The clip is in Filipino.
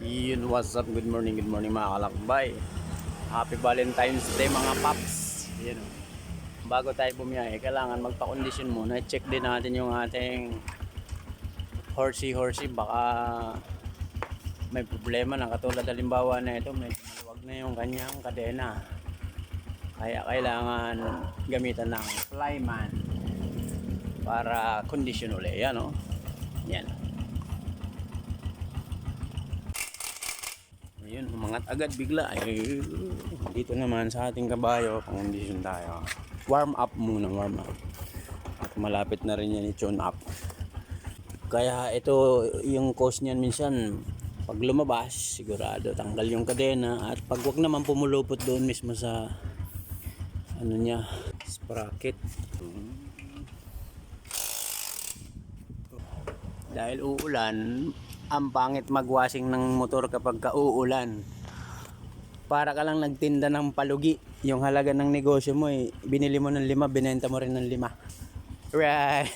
Yun, what's up? Good morning mga kalakbay. Happy Valentine's Day mga paps. Yun, bago tayo bumiyahe, kailangan magpa-condition muna. I-check din natin yung ating horsey. Baka may problema na, katulad halimbawa na ito, medyo maluwag na yung kanyang kadena. Kaya kailangan gamitan ng flyman para condition ulit. Yan, oh. Yan. Ayun, umangat agad bigla. Ay, dito naman sa ating kabayo, pang-condition tayo. Warm up muna. At malapit na rin yan i-tune up. Kaya ito, yung cause niyan minsan, pag lumabas, sigurado tanggal yung kadena. At pag wag naman pumulupot doon mismo sa ano niya, sprocket. Dahil uulan, ang pangit magwashing ng motor kapag uulan. Para ka lang nagtinda ng palugi. Yung halaga ng negosyo mo, binili mo ng 5, binenta mo rin ng 5. Right.